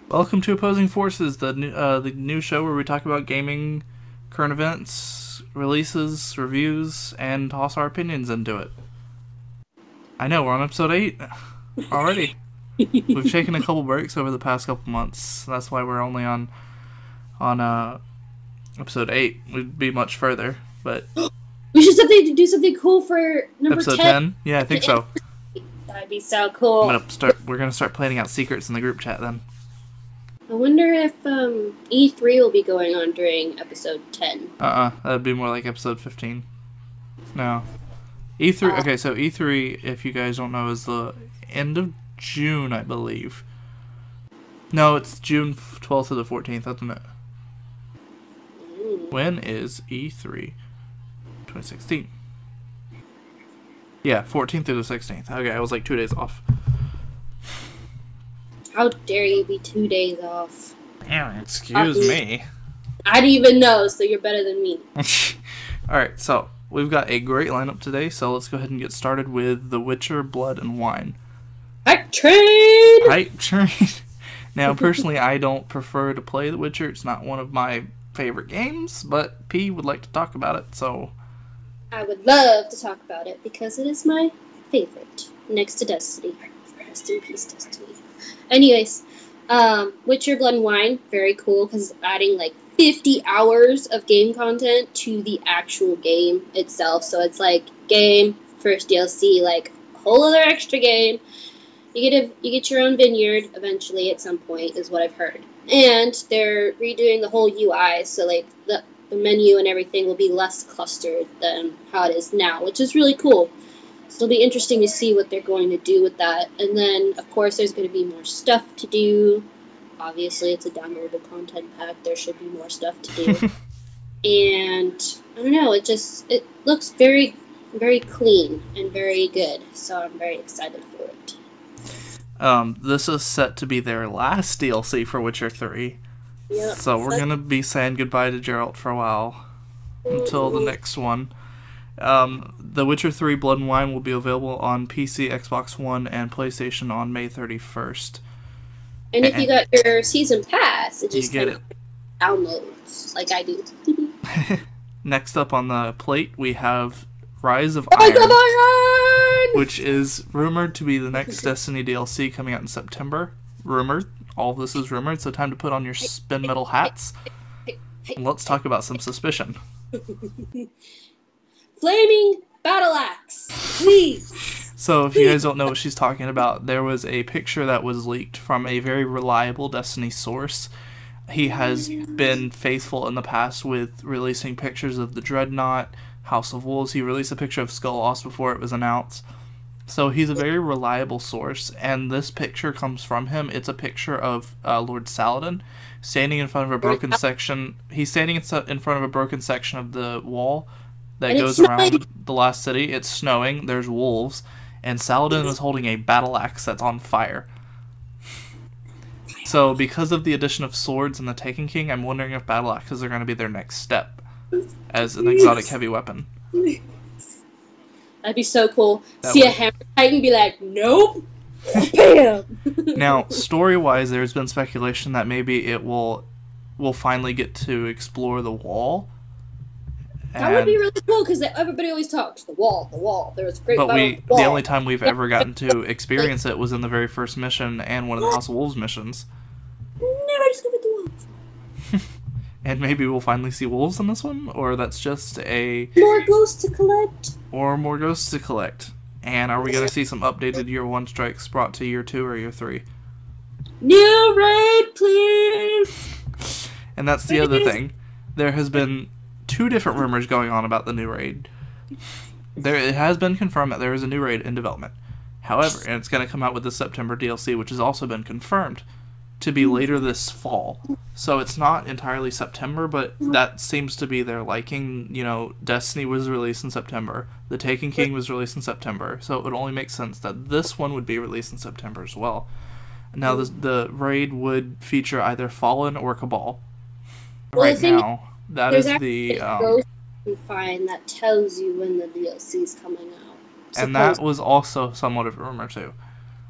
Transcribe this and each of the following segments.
Welcome to Opposing Forces, the new show where we talk about gaming, current events, releases, reviews, and toss our opinions into it. I know, we're on episode 8 already. We've taken a couple breaks over the past couple months. That's why we're only on episode 8. We'd be much further, but we should do something cool for number episode 10. Yeah, I think so. That'd be so cool. We're gonna start planning out secrets in the group chat then. I wonder if E3 will be going on during episode 10. That'd be more like episode 15. No. E3, okay, so E3, if you guys don't know, is the end of June, I believe. No, it's June 12th to the 14th, isn't it? When is E3? 2016. Yeah, 14th through the 16th. Okay, I was like 2 days off. How dare you be 2 days off? Yeah, excuse me. I didn't even know, so you're better than me. Alright, so we've got a great lineup today, so let's go ahead and get started with The Witcher, Blood and Wine. Hype train! Hype train. Now, personally, I don't prefer to play The Witcher. It's not one of my favorite games, but P would like to talk about it, so... I would love to talk about it, because it is my favorite, next to Destiny. Rest in peace, Destiny. Anyways, Witcher, Blood and Wine, very cool, because it's adding like 50 hours of game content to the actual game itself. So it's like game, first DLC, like a whole other extra game. You get your own vineyard eventually at some point, is what I've heard. And they're redoing the whole UI, so like the menu and everything will be less clustered than how it is now, which is really cool. So it'll be interesting to see what they're going to do with that. And then, of course, there's going to be more stuff to do. Obviously, it's a downloadable content pack. There should be more stuff to do. And, I don't know, it looks very, very clean and very good. So I'm very excited for it. This is set to be their last DLC for Witcher 3. Yep. So we're going to be saying goodbye to Geralt for a while. Until the next one. The Witcher 3 Blood and Wine will be available on PC, Xbox One, and PlayStation on May 31st. And if you got your Season Pass, it just get it. Downloads, like I do. Next up on the plate, we have Rise of Rise Iron, of Iron! which is rumored to be the next Destiny DLC coming out in September. Rumored. All of this is rumored, so time to put on your spin metal hats. And let's talk about some suspicion. Flaming battle axe, please. So if you guys don't know what she's talking about, there was a picture that was leaked from a very reliable Destiny source. He has been faithful in the past with releasing pictures of the Dreadnought, House of Wolves. He released a picture of Skull before it was announced. So he's a very reliable source, and this picture comes from him. It's a picture of Lord Saladin standing in front of a broken section. He's standing in front of a broken section of the wall that goes around the last city. It's snowing, there's wolves, and Saladin is holding a battle axe that's on fire. So because of the addition of swords in the Taken King, I'm wondering if battle axes are going to be their next step as an exotic heavy weapon. That'd be so cool. See a hammer titan be like, nope. Bam. Now, story-wise, there's been speculation that maybe it will finally get to explore the wall. That would be really cool, because everybody always talks, the wall. There was a great But the only time we've ever gotten to experience it was in the very first mission and one of the House of Wolves missions. Never just give it the wolves. And maybe we'll finally see wolves in this one, or that's just a... More ghosts to collect. Or more ghosts to collect. And are we going to see some updated Year 1 strikes brought to Year 2 or Year 3? New raid, please! And that's the other thing. There has been 2 different rumors going on about the new raid. It has been confirmed that there is a new raid in development. However, and it's going to come out with the September DLC, which has also been confirmed to be later this fall. So it's not entirely September, but that seems to be their liking. You know, Destiny was released in September. The Taken King was released in September. So it would only make sense that this one would be released in September as well. Now, the raid would feature either Fallen or Cabal. Well, right now, that is the... ghost you can find that tells you when the DLC is coming out. And that was also somewhat of a rumor, too.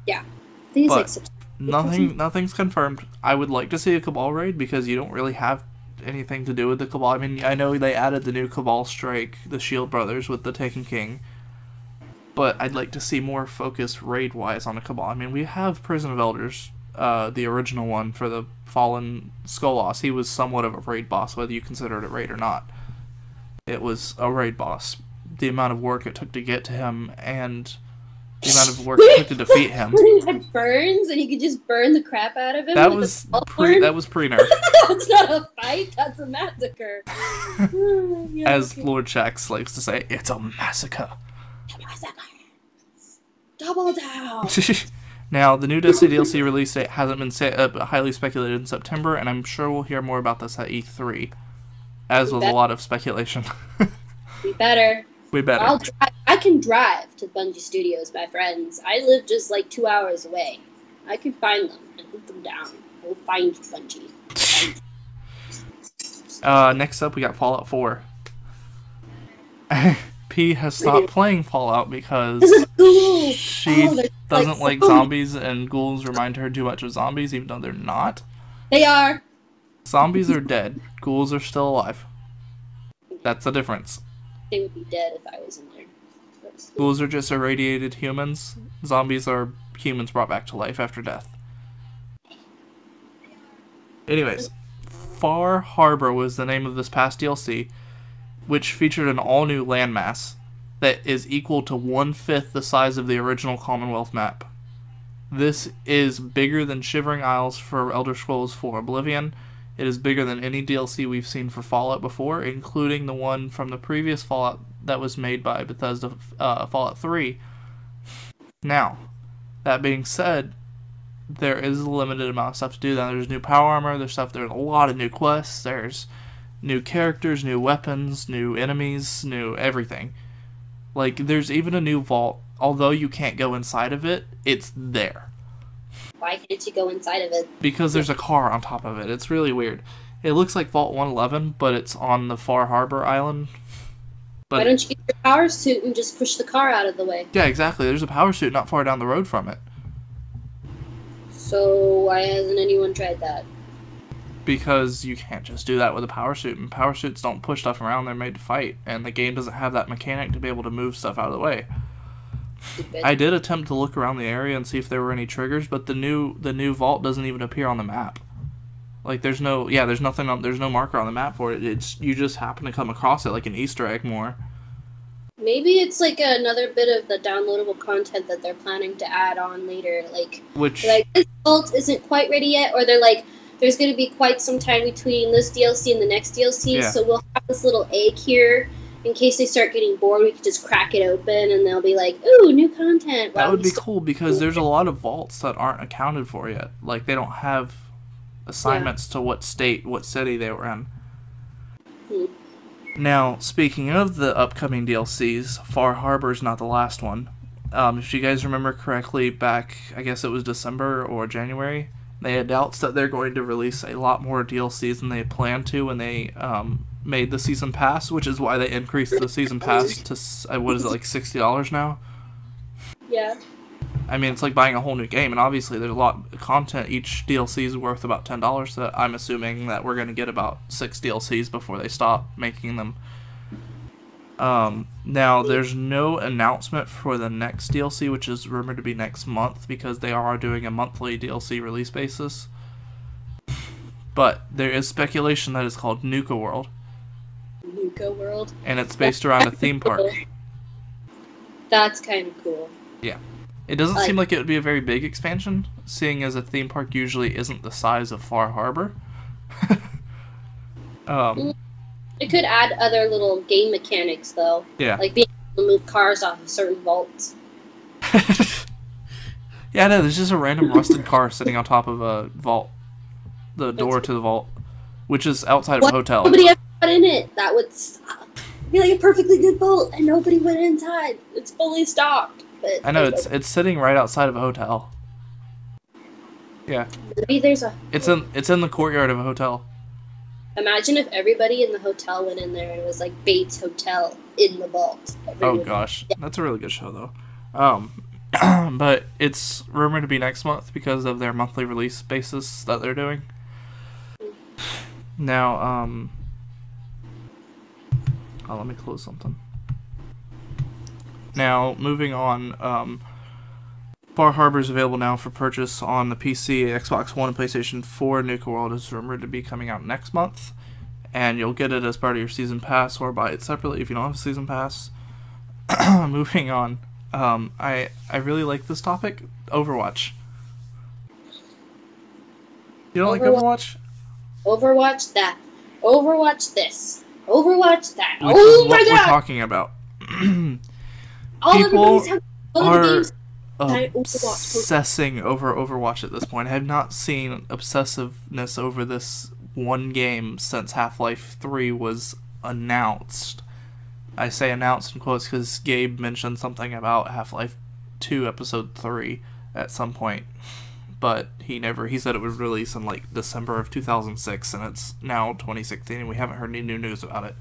Yeah. I think it's like September. Nothing's confirmed. I would like to see a Cabal raid because you don't really have anything to do with the Cabal. I mean, I know they added the new Cabal strike, the Shield Brothers with the Taken King, but I'd like to see more focus raid-wise on a Cabal. I mean, we have Prison of Elders, the original one for the Fallen Skolas. He was somewhat of a raid boss, whether you consider it a raid or not. It was a raid boss. The amount of work it took to get to him, and the amount of work it took to defeat him. He had burns, and you could just burn the crap out of him. That was pre-nerf. That's not a fight. That's a massacre. As Lord Shax likes to say, it's a massacre. Double down. Now, the new Destiny DLC release date hasn't been set up, highly speculated in September, and I'm sure we'll hear more about this at E3, as with a lot of speculation. We better. We better. I can drive to Bungie Studios, my friends. I live just like 2 hours away. I can find them and hunt them down. I will find Bungie. Next up, we got Fallout 4. P has stopped playing Fallout because she doesn't like zombies, and ghouls remind her too much of zombies, even though they're not. They are. Zombies are dead. Ghouls are still alive. That's the difference. They would be dead if I was in there. Ghouls are just irradiated humans. Zombies are humans brought back to life after death. Anyways, Far Harbor was the name of this past DLC, which featured an all-new landmass that is equal to 1/5 the size of the original Commonwealth map. This is bigger than Shivering Isles for Elder Scrolls 4 Oblivion. It is bigger than any DLC we've seen for Fallout before, including the one from the previous Fallout that was made by Bethesda, Fallout 3. Now, that being said, there is a limited amount of stuff to do. Now, there's new power armor, there's a lot of new quests, there's new characters, new weapons, new enemies, new everything. Like, there's even a new vault. Although you can't go inside of it, it's there. Why can't you go inside of it? Because there's a car on top of it. It's really weird. It looks like Vault 111, but it's on the Far Harbor Island. But why don't you get your power suit and just push the car out of the way? Yeah, exactly. There's a power suit not far down the road from it. So why hasn't anyone tried that? Because you can't just do that with a power suit, and power suits don't push stuff around, they're made to fight, and the game doesn't have that mechanic to be able to move stuff out of the way. I did attempt to look around the area and see if there were any triggers, but the new vault doesn't even appear on the map. Like, there's no marker on the map for it. You just happen to come across it like an Easter egg more. Maybe it's like another bit of the downloadable content that they're planning to add on later. Like this vault isn't quite ready yet, or they're like, there's going to be quite some time between this DLC and the next DLC, so we'll have this little egg here. In case they start getting bored, we could just crack it open, and they'll be like, ooh, new content. That would be cool, because there's a lot of vaults that aren't accounted for yet. Like, they don't have assignments to what state, what city they were in. Now, speaking of the upcoming DLCs, Far Harbor's not the last one. If you guys remember correctly, back, I guess it was December or January, they announced that they're going to release a lot more DLCs than they had planned to when they made the Season Pass, which is why they increased the Season Pass to, what is it, like $60 now? Yeah. I mean, it's like buying a whole new game, and obviously there's a lot of content. Each DLC is worth about $10, so I'm assuming that we're going to get about 6 DLCs before they stop making them. Now, there's no announcement for the next DLC, which is rumored to be next month, because they are doing a monthly DLC release basis. But there is speculation that it's called Nuka World. Nuka World? And it's based around a theme park. That's kind of cool. Yeah. It doesn't seem like it would be a very big expansion, seeing as a theme park usually isn't the size of Far Harbor. It could add other little game mechanics, though. Yeah. Like being able to move cars off of certain vaults. Yeah, no, there's just a random rusted car sitting on top of a vault. The door to the vault, which is outside of a hotel. Nobody ever got in it. That would be like a perfectly good vault, and nobody went inside. It's fully stocked. But I know, it's sitting right outside of a hotel. Yeah. Maybe there's a... It's in the courtyard of a hotel. Imagine if everybody in the hotel went in there and it was like Bates Hotel in the vault. Oh gosh, that's a really good show though. But it's rumored to be next month because of their monthly release basis that they're doing. Now, let me close something. Now, moving on, Far Harbor is available now for purchase on the PC, Xbox One, and PlayStation 4. Nuka World is rumored to be coming out next month, and you'll get it as part of your season pass or buy it separately if you don't have a season pass. Moving on, I really like this topic, Overwatch. You don't like Overwatch? Overwatch that. Overwatch this. Overwatch that. Which is what we're talking about. People are obsessing over Overwatch at this point. I have not seen obsessiveness over this one game since Half-Life 3 was announced. I say announced in quotes because Gabe mentioned something about Half-Life 2 Episode 3 at some point. But he said it would release in like December of 2006, and it's now 2016, and we haven't heard any new news about it.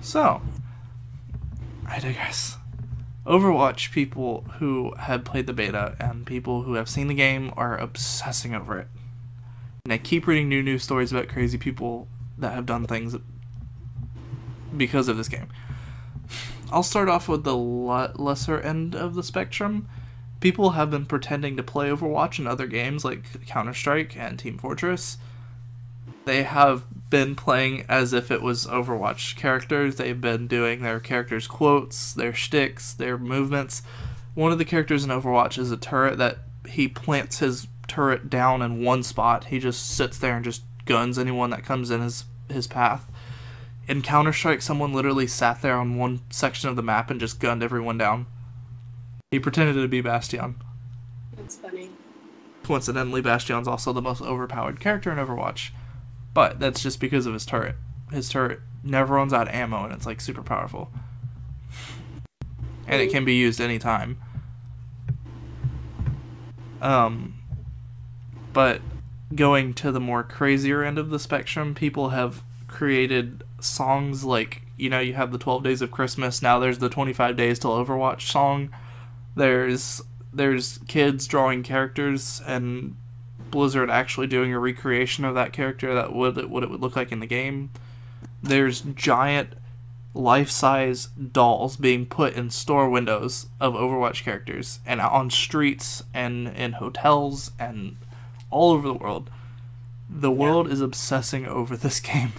So, I digress. Overwatch people who have played the beta and people who have seen the game are obsessing over it. And I keep reading new news stories about crazy people that have done things because of this game. I'll start off with the lesser end of the spectrum. People have been pretending to play Overwatch in other games like Counter-Strike and Team Fortress. They have been playing as if it was Overwatch characters. They've been doing their characters' quotes, their shticks, their movements. One of the characters in Overwatch is a turret that he plants his turret down in one spot. He just sits there and just guns anyone that comes in his path. In Counter-Strike, someone literally sat there on one section of the map and just gunned everyone down. He pretended to be Bastion. That's funny. Coincidentally, Bastion's also the most overpowered character in Overwatch. But that's just because of his turret. His turret never runs out of ammo, and it's like super powerful. And it can be used anytime. But going to the more crazier end of the spectrum, people have created songs like, you have the 12 Days of Christmas, now there's the 25 Days Till Overwatch song. There's kids drawing characters and Blizzard actually doing a recreation of that character, what it would look like in the game. There's giant life-size dolls being put in store windows of Overwatch characters and on streets and in hotels and all over the world. The world is obsessing over this game.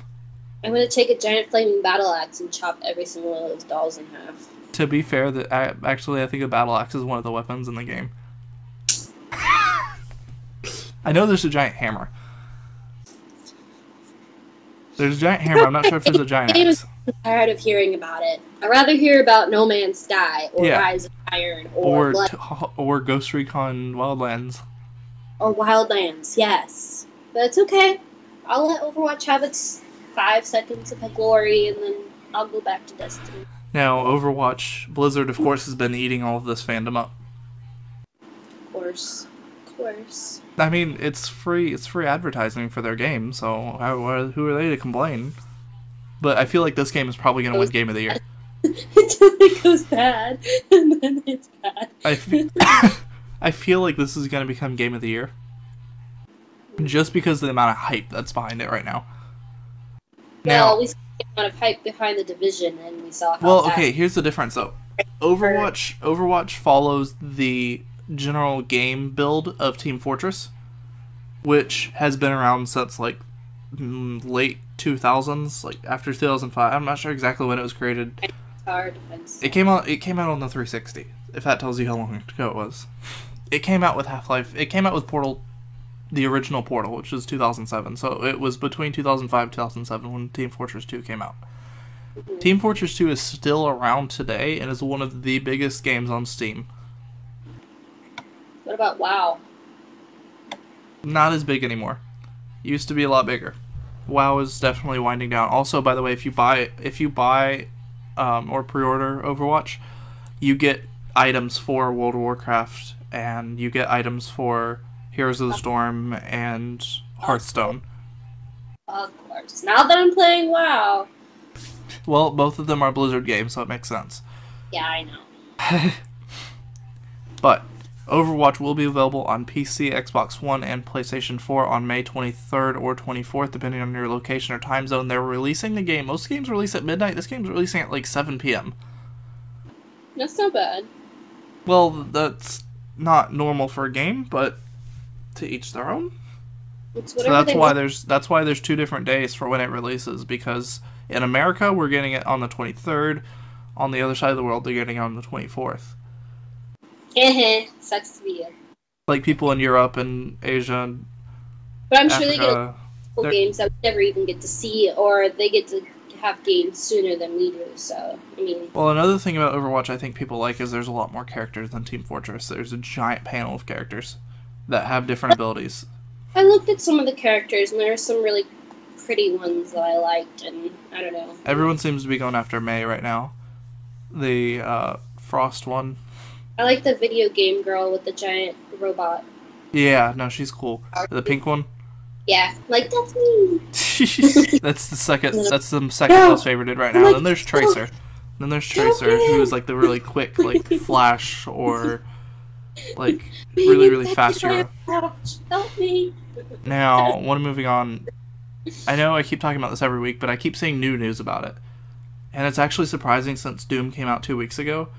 I'm going to take a giant flaming battle axe and chop every single one of those dolls in half. To be fair, I think a battle axe is one of the weapons in the game. I know there's a giant hammer. There's a giant hammer. I'm not sure if there's a giant axe. I'm tired of hearing about it. I'd rather hear about No Man's Sky or Rise of Iron or Ghost Recon Wildlands. Or Wildlands, yes. But it's okay. I'll let Overwatch have its 5 seconds of glory, and then I'll go back to Destiny. Now, Overwatch, Blizzard, of course, has been eating all of this fandom up. Of course. I mean, it's free advertising for their game, so who are they to complain? But I feel like this game is probably going to win Game of the Year. Until it goes bad, and then it's bad. I feel like this is going to become Game of the Year. Just because of the amount of hype that's behind it right now. Well, we saw the amount of hype behind the Division, and we saw how okay, here's the difference, though. Overwatch follows the general game build of Team Fortress, which has been around since, like, late 2000s, like, after 2005. I'm not sure exactly when it was created. It came out on the 360, if that tells you how long ago it was. It came out with Half-Life. It came out with Portal, the original Portal, which was 2007. So it was between 2005 and 2007 when Team Fortress 2 came out. Mm-hmm. Team Fortress 2 is still around today and is one of the biggest games on Steam. What about WoW? Not as big anymore. Used to be a lot bigger. WoW is definitely winding down. Also, by the way, if you buy or pre-order Overwatch, you get items for World of Warcraft, and you get items for Heroes of the Storm and Hearthstone. Of course. Now that I'm playing WoW. Well, both of them are Blizzard games, so it makes sense. Yeah, I know. But Overwatch will be available on PC, Xbox One, and PlayStation 4 on May 23rd or 24th, depending on your location or time zone. They're releasing the game. Most games release at midnight. This game's releasing at like 7 p.m. That's not bad. Well, that's not normal for a game, but to each their own. So that's why there's 2 different days for when it releases, because in America we're getting it on the 23rd. On the other side of the world, they're getting it on the 24th. Sucks to be you. Like people in Europe and Asia and But I'm Africa, sure they get full games that we never even get to see, or they get to have games sooner than we do. So, I mean. Well, another thing about Overwatch I think people like is there's a lot more characters than Team Fortress. There's a giant panel of characters that have different abilities. I looked at some of the characters, and there are some really pretty ones that I liked, and I don't know. Everyone seems to be going after Mei right now. The Frost one. I like the video game girl with the giant robot. Yeah, no, she's cool. The pink one. Yeah, like that's me. That's the second most favorited right now. Then there's Tracer. Who's like the really quick, like Flash or like really fast hero. Help me. Now, moving on. I know I keep talking about this every week, but I keep seeing new news about it, and it's actually surprising since Doom came out 2 weeks ago.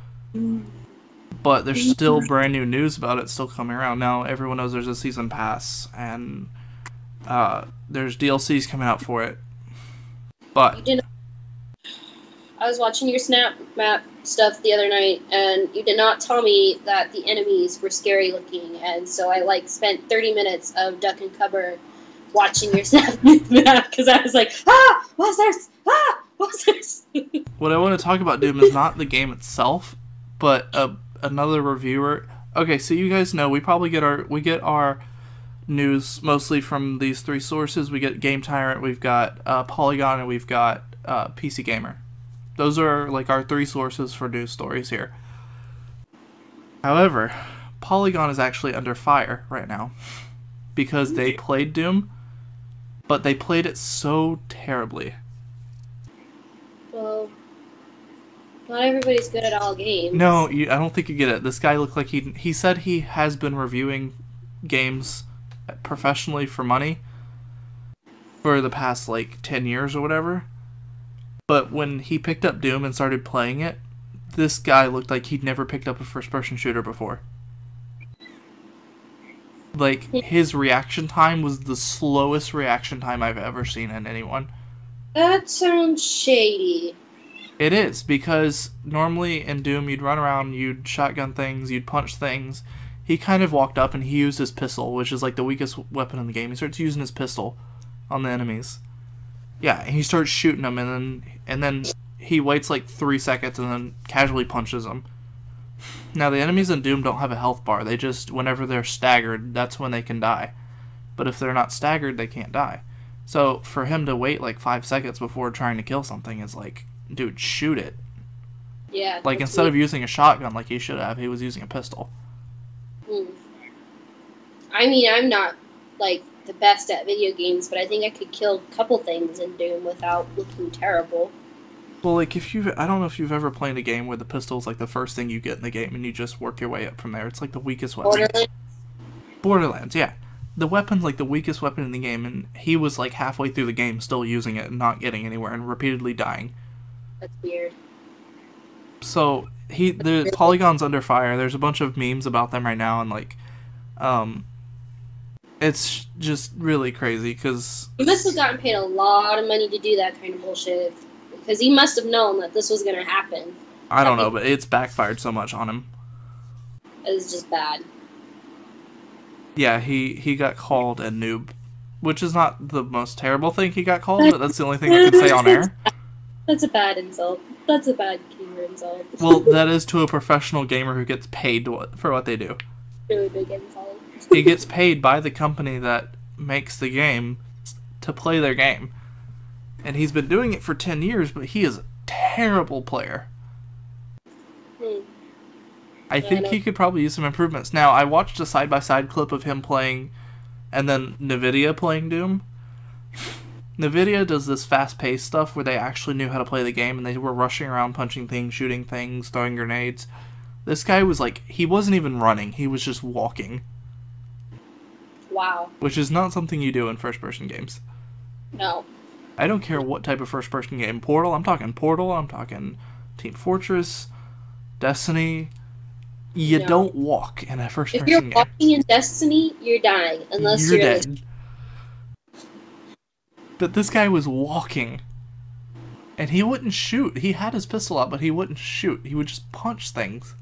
But there's still brand new news about it still coming around. Now, everyone knows there's a season pass, and there's DLCs coming out for it. But I was watching your Snap Map stuff the other night, and you did not tell me that the enemies were scary looking, and so I spent 30 minutes of duck and cover watching your Snap Map, because I was like, what's this? What's this? What I want to talk about, Doom, is not the game itself, but another reviewer. Okay, so you guys know we probably get our news mostly from these 3 sources. We get Game Tyrant, we've got Polygon, and we've got PC Gamer. Those are like our 3 sources for news stories here. However, Polygon is actually under fire right now because they played Doom, but they played it so terribly. Well, not everybody's good at all games. No, I don't think you get it. This guy looked like he said he has been reviewing games professionally for money for the past like 10 years or whatever. But when he picked up Doom and started playing it, this guy looked like he'd never picked up a first-person shooter before. Like, his reaction time was the slowest reaction time I've ever seen in anyone. That sounds shady. It is, because normally in Doom you'd run around, you'd shotgun things, you'd punch things. He kind of walked up and he used his pistol, which is like the weakest weapon in the game. He starts using his pistol on the enemies. Yeah, and he starts shooting them, and then he waits like 3 seconds and then casually punches them. Now, the enemies in Doom don't have a health bar. They just, whenever they're staggered, that's when they can die. But if they're not staggered, they can't die. So, for him to wait like 5 seconds before trying to kill something is like, dude, shoot it. Yeah. Like, instead of using a shotgun like he should have, he was using a pistol. I mean, I'm not, like, the best at video games, but I think I could kill a couple things in Doom without looking terrible. Well, like, I don't know if you've ever played a game where the pistol's like the first thing you get in the game and you just work your way up from there. It's like the weakest weapon. Borderlands, yeah. The weapon's like the weakest weapon in the game, and he was like halfway through the game still using it and not getting anywhere and repeatedly dying. That's weird. So, the Polygon's under fire. There's a bunch of memes about them right now, and like, it's just really crazy, because He must have gotten paid a lot of money to do that kind of bullshit, because he must have known that this was going to happen. I don't know, but it's backfired so much on him. It was just bad. Yeah, he got called a noob, which is not the most terrible thing he got called, but that's the only thing I can say on air. That's a bad insult. That's a bad gamer insult. Well, that is to a professional gamer who gets paid for what they do. Really big insult. He gets paid by the company that makes the game to play their game. And he's been doing it for 10 years, but he is a terrible player. I think he could probably use some improvements. Now, I watched a side-by-side clip of him playing, and then NVIDIA playing Doom. NVIDIA does this fast-paced stuff where they actually knew how to play the game, and they were rushing around, punching things, shooting things, throwing grenades. This guy was like, he wasn't even running, he was just walking. Wow. Which is not something you do in first-person games. No. I don't care what type of first-person game. Portal, I'm talking Team Fortress, Destiny. You don't walk in a first-person game. If you're walking in Destiny, you're dying. Unless you're dead. But this guy was walking. And he wouldn't shoot. He had his pistol out, but he wouldn't shoot. He would just punch things.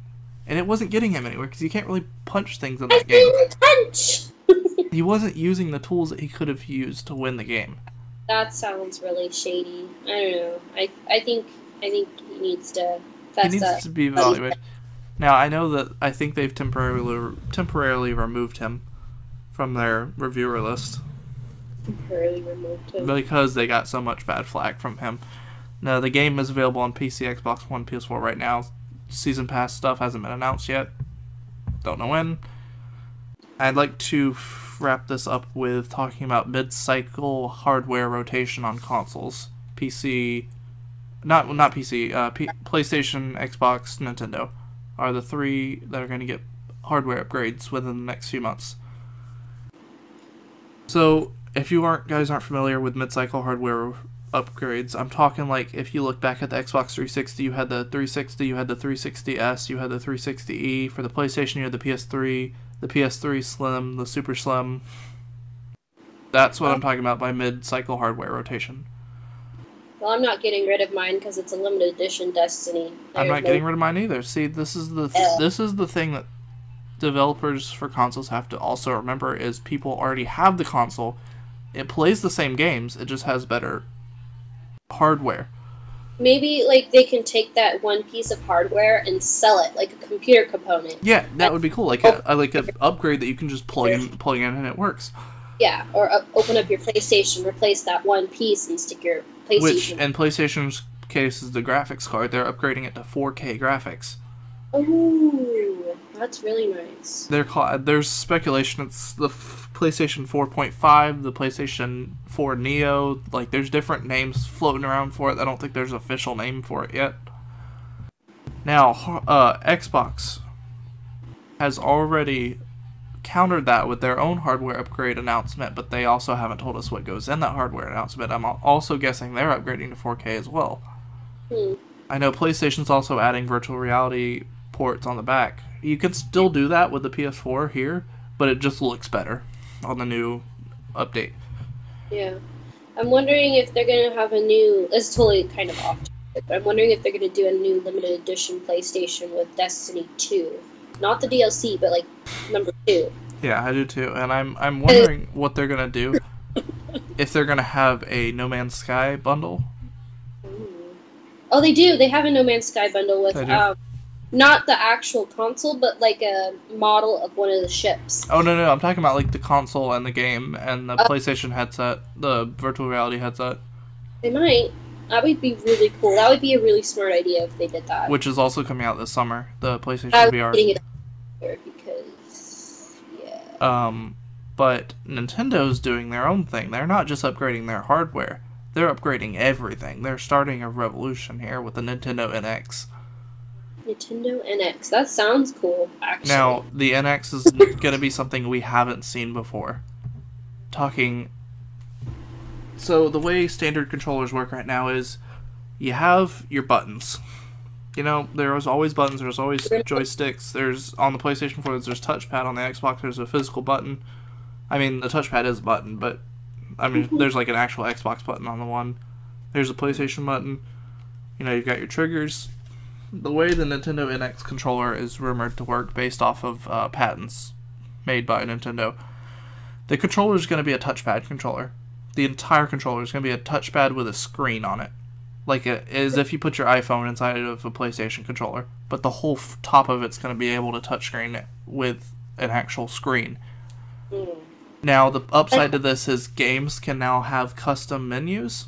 And it wasn't getting him anywhere, because you can't really punch things in that game. Punch! He wasn't using the tools that he could have used to win the game. That sounds really shady. I don't know. I think he needs to fess up. He needs to be evaluated. Now, I know that I think they've temporarily removed him from their reviewer list. Temporarily removed him. Because they got so much bad flack from him. Now, the game is available on PC, Xbox One, PS4 right now. Season Pass stuff hasn't been announced yet. Don't know when. I'd like to wrap this up with talking about mid-cycle hardware rotation on consoles. PC... Not PC, PlayStation, Xbox, Nintendo are the three that are going to get hardware upgrades within the next few months. So, if you guys aren't familiar with mid-cycle hardware upgrades, I'm talking like if you look back at the Xbox 360, you had the 360, you had the 360S, you had the 360E. For the PlayStation, you had the PS3, the PS3 Slim, the Super Slim. That's what I'm talking about by mid-cycle hardware rotation. Well, I'm not getting rid of mine because it's a limited edition Destiny. I'm not getting rid of mine either. See, this is the thing that developers for consoles have to also remember is people already have the console. It plays the same games. It just has better hardware. Maybe like they can take that one piece of hardware and sell it like a computer component. Yeah, that would be cool. Like an upgrade that you can just plug in and it works. Yeah, or open up your PlayStation, replace that one piece, and stick your PlayStation. Which, in PlayStation's case, is the graphics card. They're upgrading it to 4K graphics. Ooh, that's really nice. There's speculation it's the PlayStation 4.5, the PlayStation 4 Neo. Like, there's different names floating around for it. I don't think there's an official name for it yet. Now, Xbox has already countered that with their own hardware upgrade announcement, but they also haven't told us what goes in that hardware announcement. I'm also guessing they're upgrading to 4K as well. I know PlayStation's also adding virtual reality ports on the back. You can still do that with the PS4 here, but it just looks better on the new update. Yeah. I'm wondering if they're going to have a new... It's totally kind of off topic, but I'm wondering if they're going to do a new limited edition PlayStation with Destiny 2. Not the DLC, but like number 2. Yeah, I do too. And I'm wondering what they're going to do. If they're going to have a No Man's Sky bundle. Oh, they do. They have a No Man's Sky bundle with not the actual console, but like a model of one of the ships. Oh, no. I'm talking about like the console and the game and the PlayStation headset, the virtual reality headset. They might. That would be really cool. That would be a really smart idea if they did that. Which is also coming out this summer, the PlayStation VR. Getting it there because, yeah. But Nintendo's doing their own thing. They're not just upgrading their hardware. They're upgrading everything. They're starting a revolution here with the Nintendo NX. Nintendo NX. That sounds cool, actually. Now, the NX is going to be something we haven't seen before. So, the way standard controllers work right now is you have your buttons. You know, there's always buttons, there's always joysticks. There's, on the PlayStation 4, there's touchpad. On the Xbox, there's a physical button. I mean, the touchpad is a button, but, I mean, there's like an actual Xbox button on the one. There's a PlayStation button. You know, you've got your triggers. The way the Nintendo NX controller is rumored to work based off of patents made by Nintendo, the controller is going to be a touchpad controller. The entire controller is going to be a touchpad with a screen on it. Like as if you put your iPhone inside of a PlayStation controller. But the whole top of it's going to be able to touchscreen with an actual screen. Now, the upside to this is games can now have custom menus.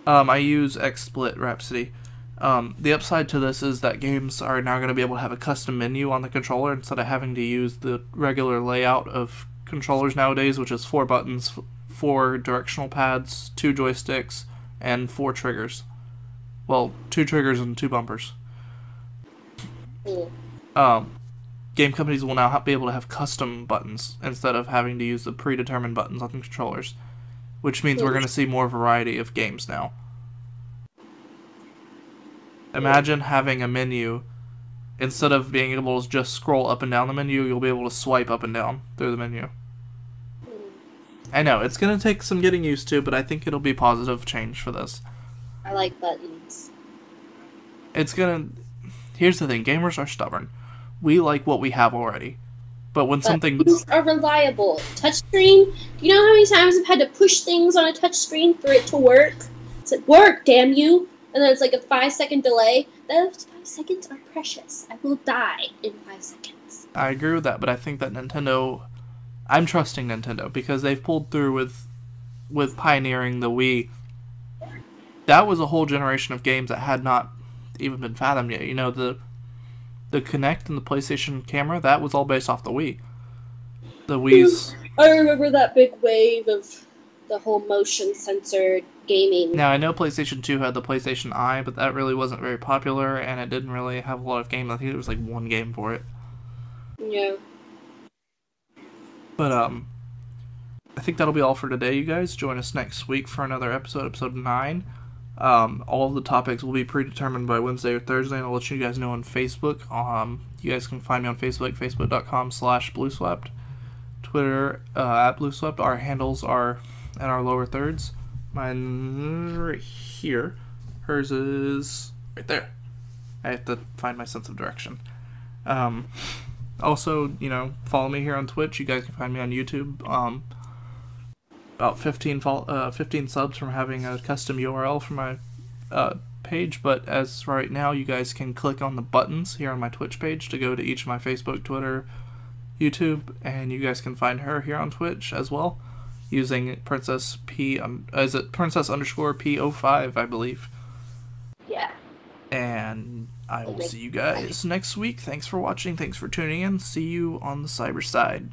I use XSplit Rhapsody. The upside to this is that games are now going to be able to have a custom menu on the controller instead of having to use the regular layout of controllers nowadays, which is 4 buttons, 4 directional pads, 2 joysticks, and 4 triggers. Well, 2 triggers and 2 bumpers. Mm. Game companies will now be able to have custom buttons instead of having to use the predetermined buttons on the controllers, which means we're going to see more variety of games now. Imagine having a menu, instead of being able to just scroll up and down the menu, you'll be able to swipe up and down through the menu. I know, it's going to take some getting used to, but I think it'll be positive change for this. I like buttons. Here's the thing, gamers are stubborn. We like what we have already. But when something... Buttons are reliable. Touchscreen, do you know how many times I've had to push things on a touchscreen for it to work? It's like, work, damn you! And then it's like a 5-second delay. Those 5 seconds are precious. I will die in 5 seconds. I agree with that, but I think that Nintendo... I'm trusting Nintendo, because they've pulled through with pioneering the Wii. That was a whole generation of games that had not even been fathomed yet. You know, the Kinect and the PlayStation camera, that was all based off the Wii. The Wii's... I remember that big wave of the whole motion-censored gaming. Now, I know PlayStation 2 had the PlayStation Eye, but that really wasn't very popular, and it didn't really have a lot of games. I think it was like one game for it. Yeah. But, I think that'll be all for today, you guys. Join us next week for another episode 9. All of the topics will be predetermined by Wednesday or Thursday, and I'll let you guys know on Facebook. You guys can find me on Facebook, facebook.com/Bluswept. Twitter, at Bluswept. Our handles are in our lower thirds. Mine right here. Hers is right there. I have to find my sense of direction. Also, follow me here on Twitch. You guys can find me on YouTube. About 15 subs from having a custom URL for my page, but as right now, you guys can click on the buttons here on my Twitch page to go to each of my Facebook, Twitter, YouTube, and you guys can find her here on Twitch as well, using Princess P. Is it Princess_P05, I believe? Yeah. And I will see you guys next week. Thanks for watching. Thanks for tuning in. See you on the cyber side.